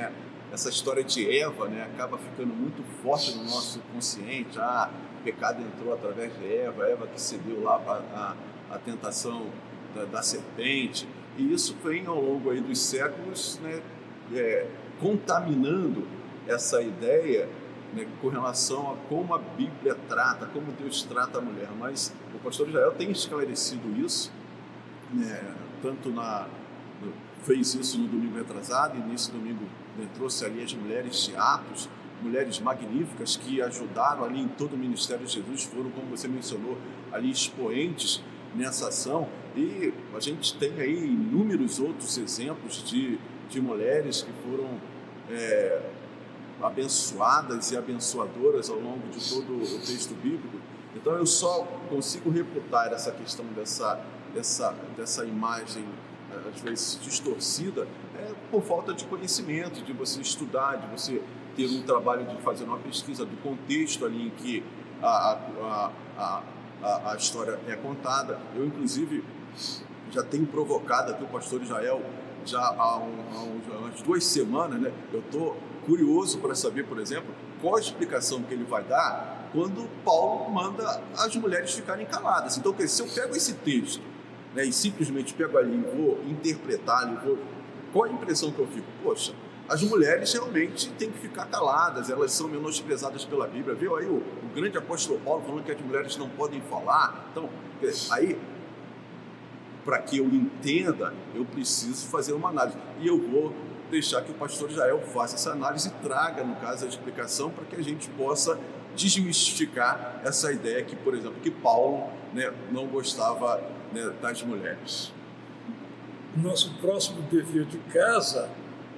essa história de Eva, né, acaba ficando muito forte no nosso consciente. O pecado entrou através de Eva que cedeu lá para a tentação da serpente, e isso vem ao longo aí dos séculos, né, contaminando essa ideia, né, com relação a como a Bíblia trata, como Deus trata a mulher. Mas o pastor Israel tem esclarecido isso, né, tanto fez isso no domingo retrasado, e nesse domingo, né, trouxe ali as mulheres de Atos, mulheres magníficas que ajudaram ali em todo o ministério de Jesus, foram, como você mencionou, ali expoentes nessa ação. E a gente tem aí inúmeros outros exemplos de mulheres que foram abençoadas e abençoadoras ao longo de todo o texto bíblico. Então eu só consigo refutar essa questão dessa imagem, às vezes distorcida, por falta de conhecimento, de você estudar, de você ter um trabalho de fazer uma pesquisa do contexto ali em que a história é contada. Eu, inclusive, já tenho provocado aqui o pastor Israel já há umas 2 semanas, né? Eu estou curioso para saber, por exemplo, qual a explicação que ele vai dar quando Paulo manda as mulheres ficarem caladas. Então, se eu pego esse texto, né, e simplesmente pego ali e vou interpretar, qual a impressão que eu fico? Poxa, as mulheres realmente têm que ficar caladas, elas são menosprezadas pela Bíblia. Viu aí o grande apóstolo Paulo falando que as mulheres não podem falar. Então, aí, para que eu entenda, eu preciso fazer uma análise. E eu vou deixar que o pastor Israel faça essa análise e traga, no caso, a explicação para que a gente possa desmistificar essa ideia que, por exemplo, que Paulo, né, não gostava, né, das mulheres. Nosso próximo dever de casa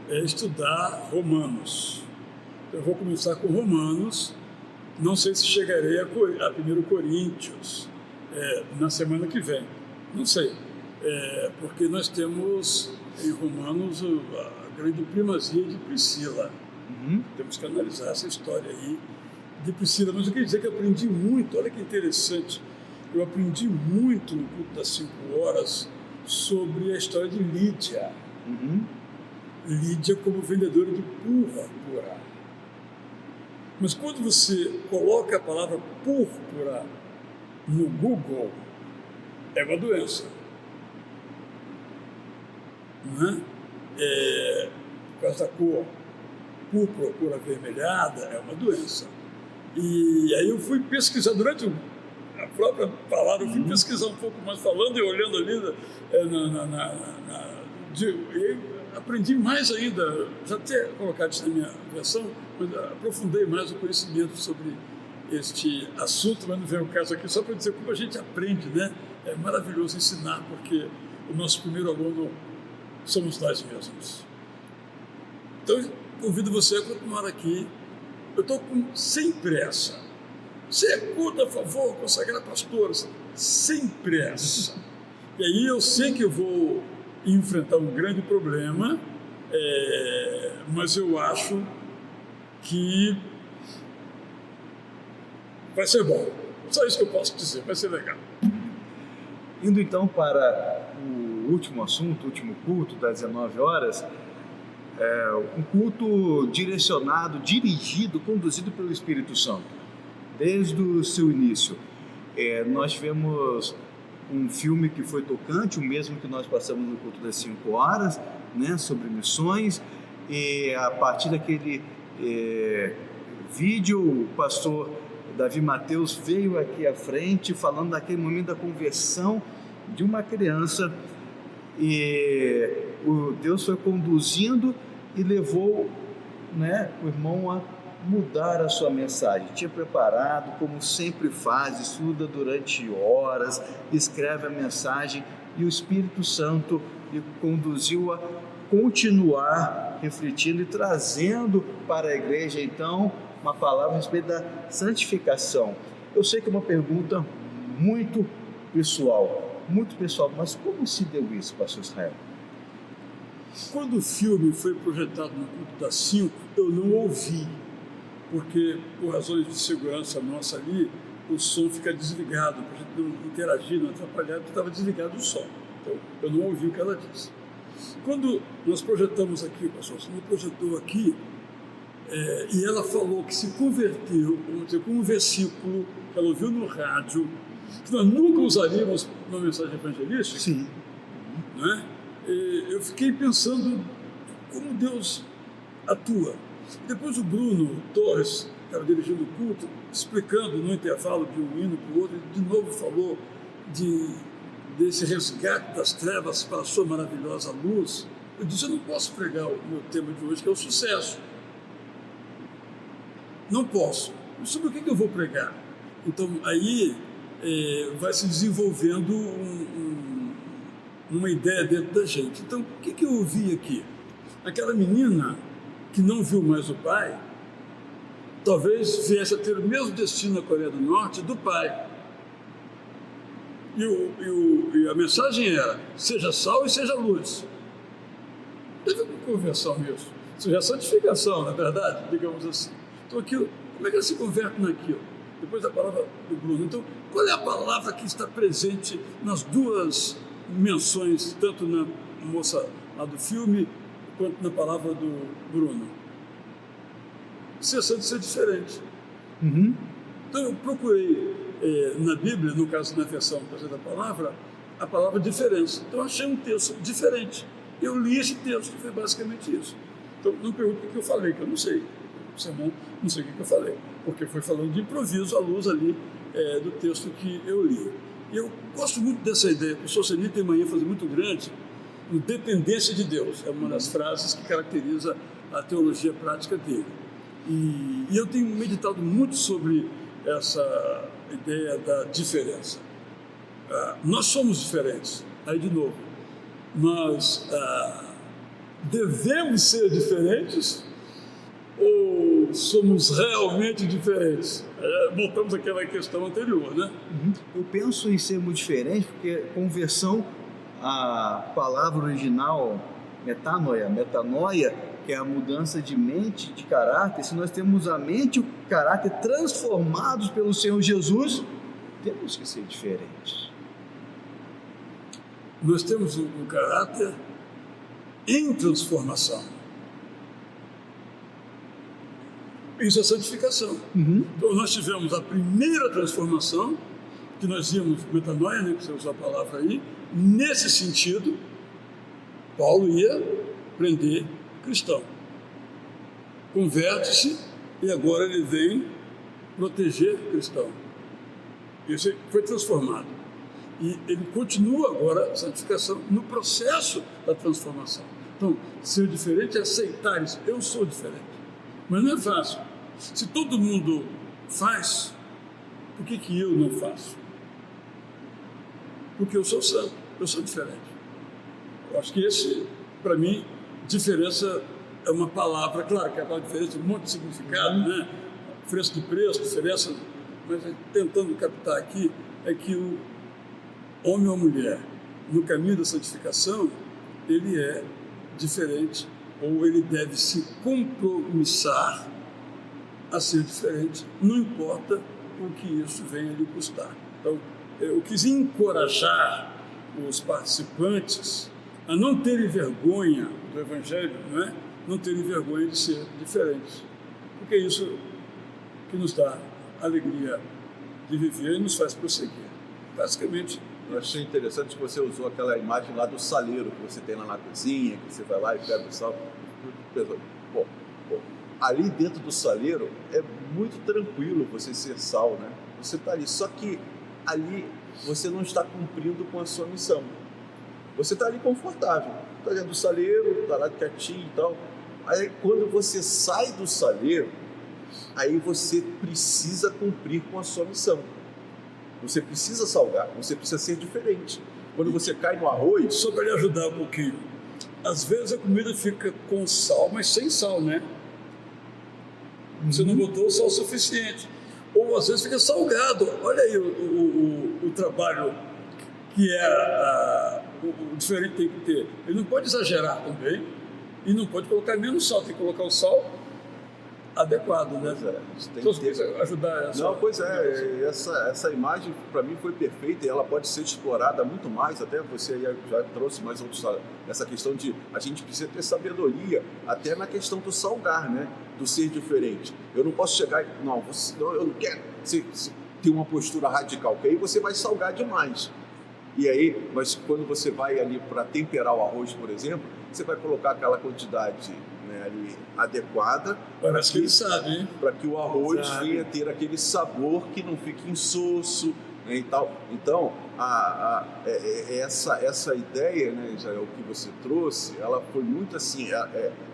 é estudar Romanos. Eu vou começar com Romanos, não sei se chegarei a 1 Coríntios na semana que vem, não sei, porque nós temos em Romanos a grande primazia de Priscila. Temos que analisar essa história aí de Priscila, mas eu queria dizer que eu aprendi muito, olha que interessante, eu aprendi muito no culto das 5 horas sobre a história de Lídia. Lídia como vendedora de púrpura. Mas quando você coloca a palavra púrpura no Google, é uma doença. Não é? Por causa da cor. Púrpura, cor avermelhada, é uma doença. E aí eu fui pesquisar, durante a própria palavra, eu fui pesquisar um pouco mais, falando e olhando ali, e aprendi mais ainda, já tinha colocado isso na minha versão, mas aprofundei mais o conhecimento sobre este assunto, mas não vem o caso aqui, só para dizer como a gente aprende, né? É maravilhoso ensinar, porque o nosso primeiro aluno somos nós mesmos. Então, convido você a continuar aqui. Eu estou sem pressa. Você acuda a favor, consagrar pastores, sem pressa. E aí eu sei que eu vou enfrentar um grande problema, mas eu acho que vai ser bom. Só isso que eu posso dizer, vai ser legal. Indo então para o último assunto, o último culto das 19 horas, um culto direcionado, dirigido, conduzido pelo Espírito Santo, desde o seu início. Nós tivemos um filme que foi tocante, o mesmo que nós passamos no culto das 5 horas, né, sobre missões, e a partir daquele vídeo, o pastor Davi Mateus veio aqui à frente, falando daquele momento da conversão de uma criança, e Deus foi conduzindo e levou, né, o irmão a mudar a sua mensagem. Tinha preparado, como sempre faz, estuda durante horas, escreve a mensagem, e o Espírito Santo lhe conduziu a continuar refletindo e trazendo para a igreja, então, uma palavra a respeito da santificação. Eu sei que é uma pergunta muito pessoal, mas como se deu isso, pastor Israel? Quando o filme foi projetado no culto das 5, eu não ouvi, porque por razões de segurança nossa ali, o som fica desligado, para a gente não interagir, não atrapalhar, porque estava desligado o som. Então, eu não ouvi o que ela disse. Quando nós projetamos aqui, pastor, você projetou aqui, e ela falou que se converteu, vamos dizer, com um versículo que ela ouviu no rádio, que nós nunca usaríamos numa mensagem evangelística. Sim. Né? Eu fiquei pensando como Deus atua. Depois o Bruno Torres, que estava dirigindo o culto, explicando no intervalo de um hino para o outro, ele de novo falou desse resgate das trevas para a sua maravilhosa luz. Eu disse, eu não posso pregar o meu tema de hoje, que é o sucesso. Não posso. Sobre o que eu vou pregar? Então, aí vai se desenvolvendo uma ideia dentro da gente. Então, o que eu ouvi aqui? Aquela menina que não viu mais o pai, talvez viesse a ter o mesmo destino na Coreia do Norte do pai. E a mensagem era, seja sal e seja luz. Teve uma conversão nisso. Seja santificação, na verdade, digamos assim. Então, aquilo, como é que ela se converte naquilo? Depois da palavra do Bruno. Então, qual é a palavra que está presente nas duas menções, tanto na moça lá do filme, quanto na palavra do Bruno? Cessando de ser diferente. Uhum. Então, eu procurei na Bíblia, no caso na versão da palavra, a palavra diferença. Então, eu achei um texto diferente. Eu li esse texto, que foi basicamente isso. Então, não pergunte o que eu falei, que eu não sei. Não sei o que eu falei, porque foi falando de improviso à luz ali do texto que eu li. E eu gosto muito dessa ideia, o Socini tem uma ênfase muito grande em dependência de Deus, é uma das frases que caracteriza a teologia prática dele. E eu tenho meditado muito sobre essa ideia da diferença. Nós somos diferentes, aí de novo, nós devemos ser diferentes ou somos realmente diferentes? Voltamos àquela questão anterior, né? Eu penso em sermos diferentes porque conversão, a palavra original metanoia, que é a mudança de mente, de caráter. Se nós temos a mente e o caráter transformados pelo Senhor Jesus, temos que ser diferentes. Nós temos um caráter em transformação. Isso é santificação. Então, nós tivemos a primeira transformação, que nós íamos, metanoia, né, que você usou a palavra aí, nesse sentido, Paulo ia prender cristão. Converte-se e agora ele vem proteger cristão. Isso foi transformado. E ele continua agora a santificação no processo da transformação. Então, ser diferente é aceitar isso. Eu sou diferente. Mas não é fácil. Se todo mundo faz, por que eu não faço? Porque eu sou santo, eu sou diferente. Eu acho que esse, para mim, diferença é uma palavra, claro que é uma diferença de um monte de significado, né? Diferença de preço, diferença, mas tentando captar aqui, é que o homem ou a mulher, no caminho da santificação, ele é diferente, ou ele deve se compromissar a ser diferente, não importa o que isso venha lhe custar. Então, eu quis encorajar os participantes a não terem vergonha do Evangelho, não é? Não terem vergonha de ser diferentes, porque é isso que nos dá alegria de viver e nos faz prosseguir. Basicamente, eu achei interessante que você usou aquela imagem lá do saleiro que você tem lá na cozinha, que você vai lá e pega o sal. Bom, ali dentro do saleiro é muito tranquilo você ser sal, né? Você está ali, só que ali você não está cumprindo com a sua missão. Você está ali confortável, está dentro do saleiro, está lá quietinho e tal. Aí quando você sai do saleiro, aí você precisa cumprir com a sua missão. Você precisa salgar, você precisa ser diferente. Quando você cai no arroz... Só para lhe ajudar um pouquinho. Às vezes a comida fica com sal, mas sem sal, né? Você não botou o sal suficiente. Ou às vezes fica salgado. Olha aí o trabalho que o diferente tem que ter. Ele não pode exagerar também e não pode colocar menos sal, tem que colocar o sal adequado, né? Pois é, você tem Então, que ter... você ajudar essa... Não, pois é, essa imagem para mim foi perfeita e ela pode ser explorada muito mais, até você já trouxe mais outros, essa questão de a gente precisa ter sabedoria até na questão do salgar, né? Do ser diferente. Eu não posso chegar e, eu não quero ter uma postura radical, porque aí você vai salgar demais. E aí, mas quando você vai ali para temperar o arroz, por exemplo, você vai colocar aquela quantidade, né, ali adequada. Parece que ele sabe, hein? Para que o arroz venha ter aquele sabor que não fique insosso, né, e tal. Então, essa ideia, né, Israel, que você trouxe, ela foi muito assim,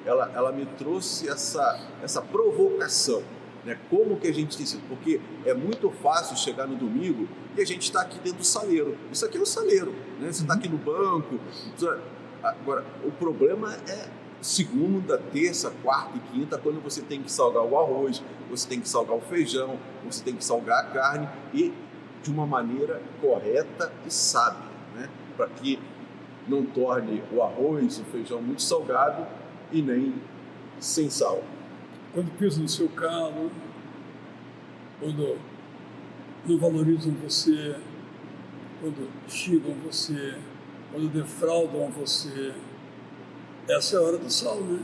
ela me trouxe essa provocação. Né? Como que a gente tem sido? Porque é muito fácil chegar no domingo e a gente está aqui dentro do saleiro. Isso aqui é um saleiro, né? Você está aqui no banco. Agora, o problema é segunda, terça, quarta e quinta, quando você tem que salgar o arroz, você tem que salgar o feijão, você tem que salgar a carne e de uma maneira correta e sábia, né? Para que não torne o arroz, o feijão muito salgado e nem sem sal. Quando pisam no seu carro, quando não valorizam você, quando xingam você, quando defraudam você, essa é a hora do sal, né?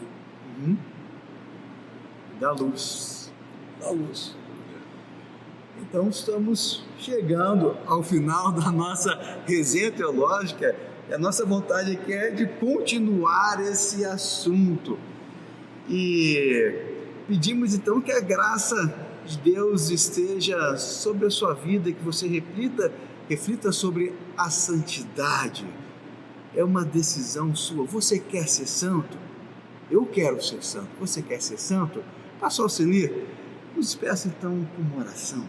Da luz. Da luz. Então estamos chegando ao final da nossa resenha teológica e a nossa vontade aqui é de continuar esse assunto. E pedimos então que a graça de Deus esteja sobre a sua vida, que você reflita sobre a santidade. É uma decisão sua. Você quer ser santo? Eu quero ser santo. Você quer ser santo? Pastor Alcenir, nos peça então com uma oração.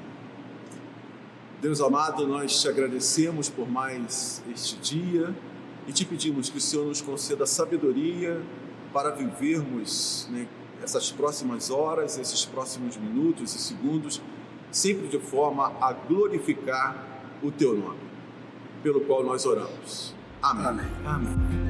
Deus amado, nós te agradecemos por mais este dia e te pedimos que o Senhor nos conceda sabedoria para vivermos, né, essas próximas horas, esses próximos minutos e segundos, sempre de forma a glorificar o Teu nome, pelo qual nós oramos. Amém. Amém.